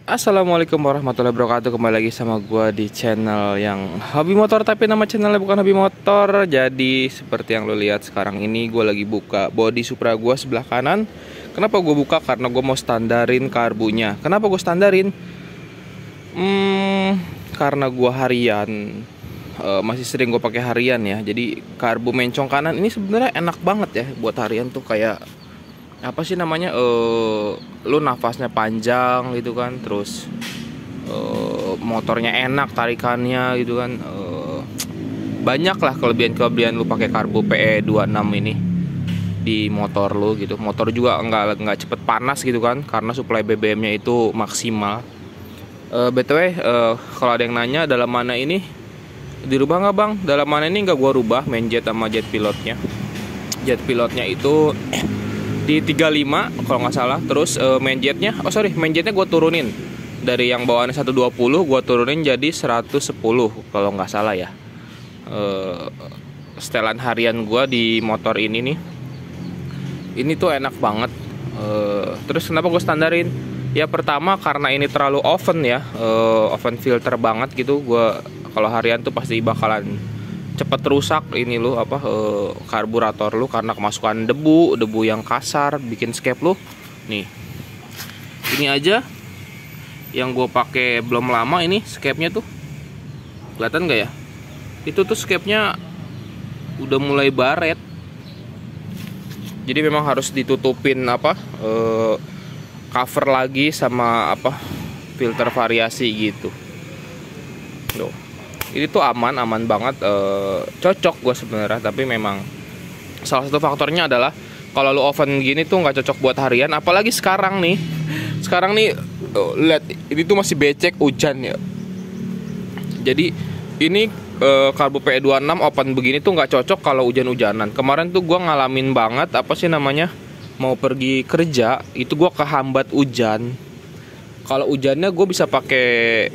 Assalamualaikum warahmatullahi wabarakatuh. Kembali lagi sama gue di channel yang hobi motor, tapi nama channelnya bukan hobi motor. Jadi seperti yang lo lihat sekarang ini, gue lagi buka bodi Supra gue sebelah kanan. Kenapa gue buka? Karena gue mau standarin karbunya. Kenapa gue standarin? Karena gue harian, masih sering gue pakai harian ya. Jadi karbu mencong kanan ini sebenarnya enak banget ya buat harian tuh. Kayak apa sih namanya, lu nafasnya panjang gitu kan, terus motornya enak tarikannya gitu kan, banyak lah kelebihan lu pakai karbu PE26 ini di motor lu gitu. Motor juga nggak cepet panas gitu kan, karena suplai BBM-nya itu maksimal. BTW, kalau ada yang nanya dalam mana ini dirubah nggak bang, dalam mana ini nggak gua rubah main jet sama jet pilotnya. Jet pilotnya itu di 35 kalau nggak salah. Terus main jetnya gue turunin dari yang bawaannya 120, gue turunin jadi 110 kalau nggak salah ya. Setelan harian gue di motor ini nih, ini tuh enak banget. Terus kenapa gue standarin? Ya pertama karena ini terlalu oven ya, oven filter banget gitu. Gue kalau harian tuh pasti bakalan cepet rusak ini lu karburator lu, karena kemasukan debu yang kasar bikin skep lu. Nih, ini aja yang gue pakai belum lama ini skepnya tuh, kelihatan nggak ya? Itu tuh skepnya udah mulai baret. Jadi memang harus ditutupin cover lagi sama filter variasi gitu. Tuh. Ini tuh aman banget, cocok gue sebenarnya. Tapi memang salah satu faktornya adalah kalau lu oven gini tuh nggak cocok buat harian. Apalagi sekarang nih lihat, ini tuh masih becek hujan ya. Jadi ini karbu PE26 open begini tuh nggak cocok kalau hujan-hujanan. Kemarin tuh gue ngalamin banget mau pergi kerja itu gue kehambat hujan. Kalau hujannya gue bisa pakai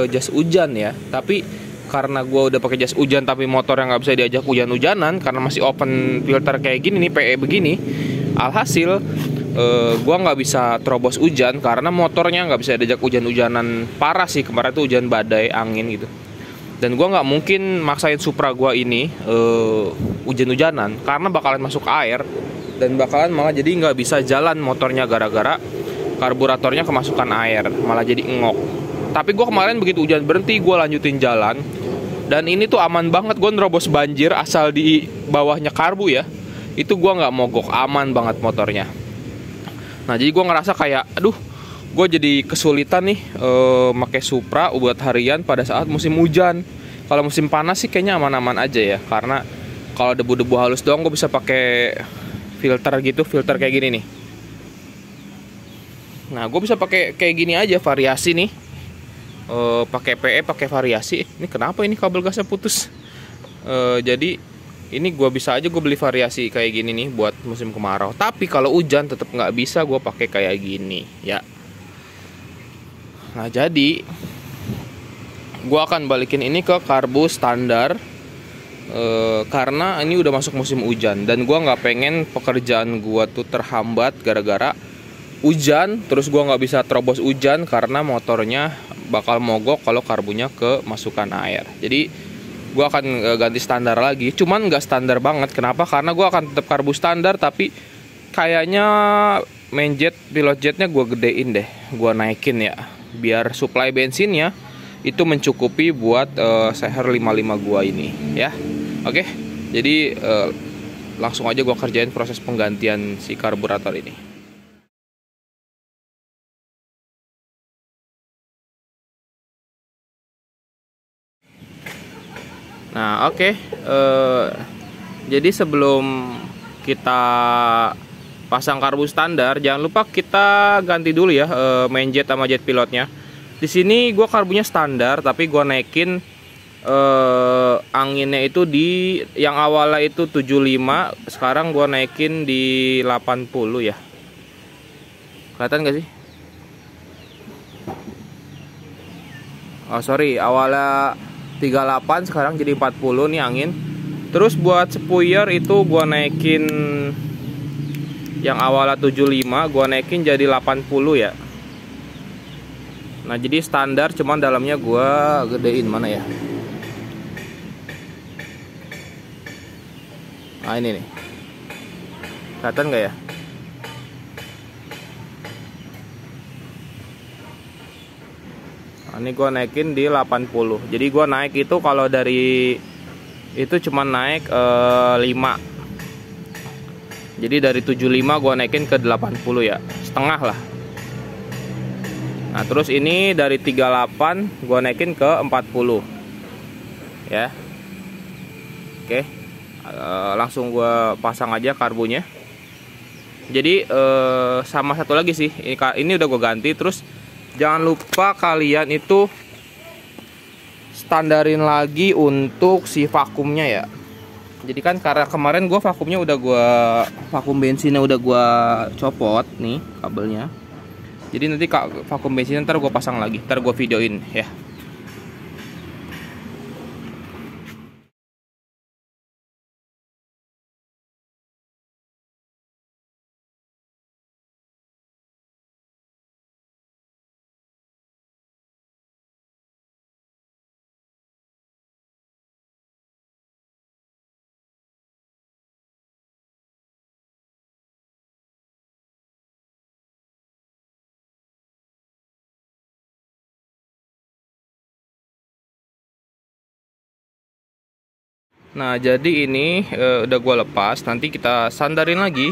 jas hujan ya. Tapi karena gue udah pakai jas hujan tapi motor yang nggak bisa diajak hujan-hujanan karena masih open filter kayak gini nih, PE begini. Alhasil gue nggak bisa terobos hujan karena motornya nggak bisa diajak hujan-hujanan parah sih. Kemarin tuh hujan badai angin gitu. Dan gue nggak mungkin maksain Supra gue ini hujan-hujanan karena bakalan masuk air dan bakalan malah jadi nggak bisa jalan motornya gara-gara karburatornya kemasukan air, malah jadi ngok. Tapi gue kemarin begitu hujan berhenti, gue lanjutin jalan. Dan ini tuh aman banget, gue nerobos banjir asal di bawahnya karbu ya. Itu gue nggak mogok, aman banget motornya. Nah jadi gue ngerasa kayak, gue jadi kesulitan nih pakai Supra buat harian pada saat musim hujan. Kalau musim panas sih kayaknya aman-aman aja ya, karena kalau debu-debu halus doang gue bisa pakai filter kayak gini nih. Nah, gue bisa pakai kayak gini aja, variasi nih. Pakai PE, pakai variasi. Ini kenapa ini kabel gasnya putus? Jadi ini gue beli variasi kayak gini nih buat musim kemarau. Tapi kalau hujan tetap nggak bisa gue pakai kayak gini, ya. Nah, jadi gue akan balikin ini ke karbu standar. Karena ini udah masuk musim hujan dan gue nggak pengen pekerjaan gue tuh terhambat gara-gara hujan, terus gue nggak bisa terobos hujan karena motornya bakal mogok kalau karbunya kemasukan air. Jadi gue akan ganti standar lagi, cuman nggak standar banget. Kenapa? Karena gue akan tetap karbu standar, tapi kayaknya main jet, pilot jetnya gue gedein deh, gue naikin ya, biar suplai bensinnya itu mencukupi buat seher 55 gue ini ya. Oke, jadi langsung aja gue kerjain proses penggantian si karburator ini. Nah oke. Jadi sebelum kita pasang karbu standar, jangan lupa kita ganti dulu ya main jet sama jet pilotnya. Di sini gue karbunya standar, tapi gue naikin anginnya itu di yang awalnya itu 75, sekarang gue naikin di 80 ya. Kelihatan gak sih? Awalnya 38, sekarang jadi 40 nih angin. Terus buat spoiler itu gua naikin yang awalnya 75, gua naikin jadi 80 ya. Nah jadi standar, cuman dalamnya gua gedein, mana ya? Nah ini nih, kelihatan nggak ya? Nah, ini gua naikin di 80. Jadi gua naik itu kalau dari itu cuman naik 5. Jadi dari 75 gua naikin ke 80 ya, setengah lah. Nah terus ini dari 38 gua naikin ke 40 ya. Oke, langsung gua pasang aja karbunya. Jadi sama satu lagi sih, ini udah gua ganti. Terus jangan lupa kalian itu standarin lagi untuk si vakumnya ya. Jadi kan karena kemarin gue vakumnya udah vakum bensinnya udah gue copot nih kabelnya. Jadi nanti vakum bensinnya ntar gue pasang lagi, ntar gue videoin ya. Nah jadi ini udah gue lepas, nanti kita sandarin lagi.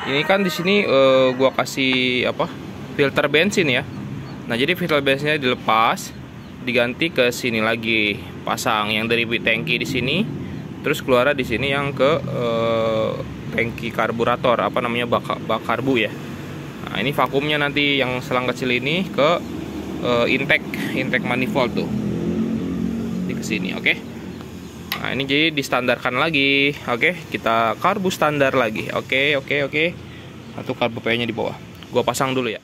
Ini kan di sini gue kasih apa, filter bensin ya. Nah jadi filter bensinnya dilepas, diganti ke sini lagi, pasang yang dari tangki di sini, terus keluar di sini yang ke tangki karburator, apa namanya, bak karbu ya. Nah ini vakumnya nanti yang selang kecil ini ke intake manifold tuh, di kesini, oke. Nah ini jadi distandarkan lagi, oke. Kita karbu standar lagi, oke. Satu karbu PE nya di bawah. Gua pasang dulu ya.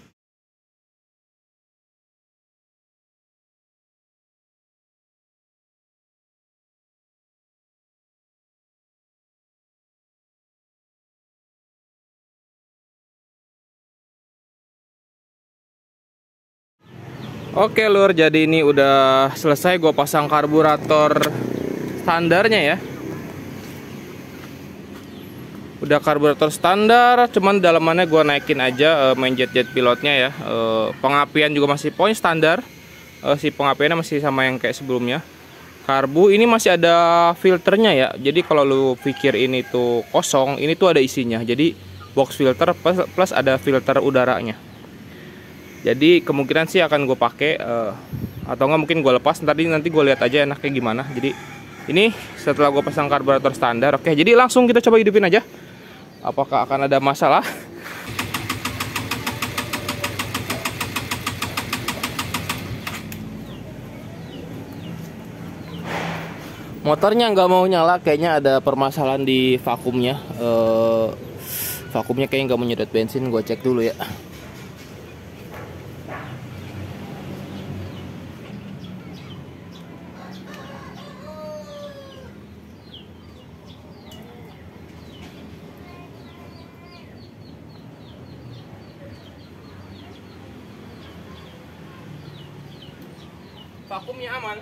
Oke lur, jadi ini udah selesai gue pasang karburator standarnya ya. Udah karburator standar, cuman dalamannya gue naikin aja main jet pilotnya ya. Pengapian juga masih poin standar, si pengapiannya masih sama yang kayak sebelumnya. Karbu ini masih ada filternya ya. Jadi kalau lu pikir ini tuh kosong, ini tuh ada isinya. Jadi box filter plus ada filter udaranya. Jadi kemungkinan sih akan gue pakai atau nggak mungkin gue lepas nanti gue lihat aja enaknya gimana. Jadi ini setelah gue pasang karburator standar, oke. Jadi langsung kita coba hidupin aja. Apakah akan ada masalah? Motornya nggak mau nyala, kayaknya ada permasalahan di vakumnya. Vakumnya kayaknya nggak mau nyedot bensin. Gue cek dulu ya. Vakumnya aman.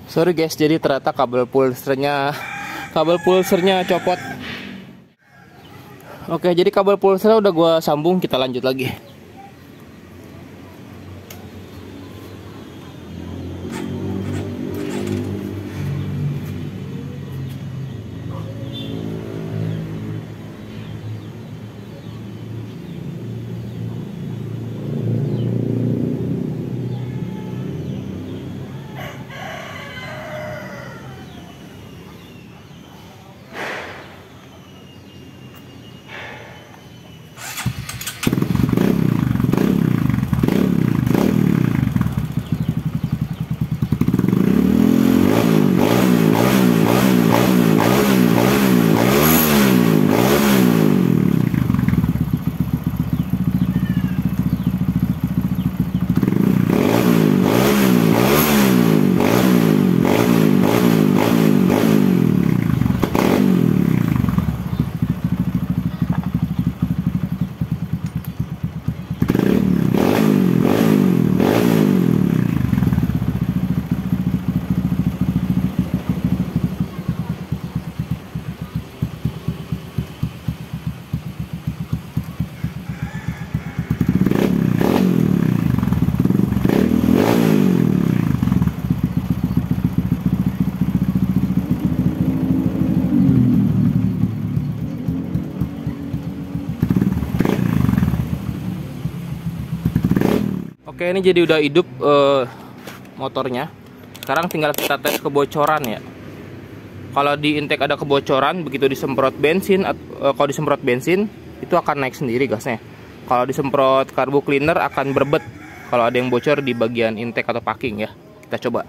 Sorry guys, jadi ternyata kabel pulsernya copot. Oke, jadi kabel pulsernya udah gua sambung, kita lanjut lagi. Oke, ini jadi udah hidup motornya. Sekarang tinggal kita tes kebocoran ya. Kalau di intake ada kebocoran, begitu disemprot bensin, kalau disemprot bensin itu akan naik sendiri gasnya. Kalau disemprot karbu cleaner akan berbet kalau ada yang bocor di bagian intake atau packing ya. Kita coba.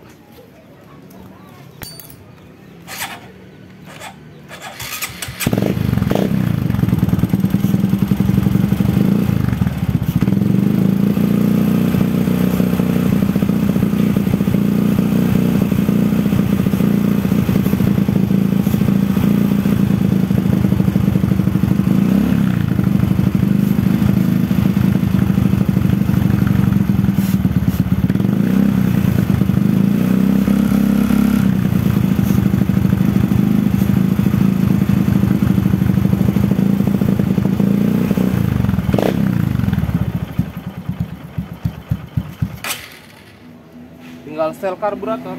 Tinggal setel karburator.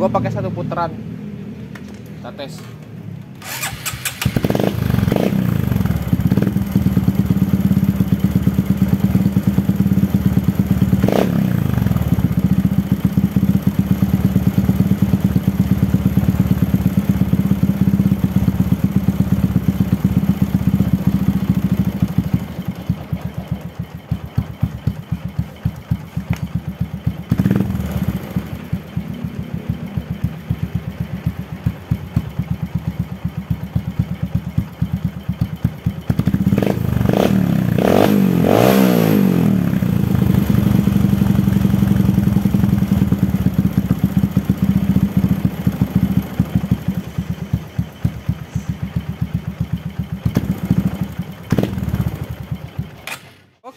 Gua pakai 1 putaran. Kita tes.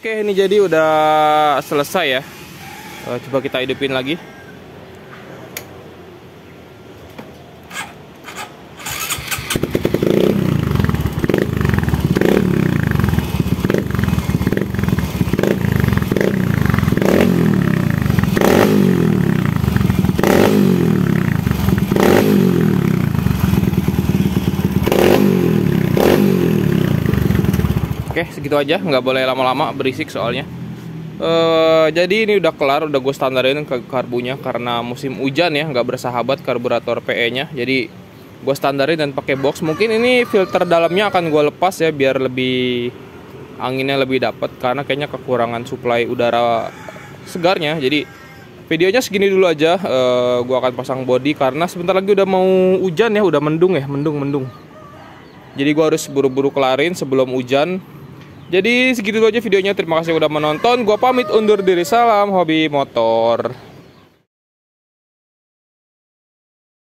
Oke, ini jadi udah selesai ya. Coba kita hidupin lagi. Oke, segitu aja, nggak boleh lama-lama, berisik soalnya. Jadi ini udah kelar, udah gue standarin ke karbunya karena musim hujan ya, nggak bersahabat karburator PE-nya. Jadi gue standarin dan pakai box. Mungkin ini filter dalamnya akan gue lepas ya, biar lebih anginnya lebih dapat karena kayaknya kekurangan suplai udara segarnya. Jadi videonya segini dulu aja. Gue akan pasang body karena sebentar lagi udah mau hujan ya, udah mendung ya, mendung. Jadi gue harus buru-buru kelarin sebelum hujan. Jadi segitu aja videonya. Terima kasih udah menonton. Gua pamit undur diri. Salam hobi motor.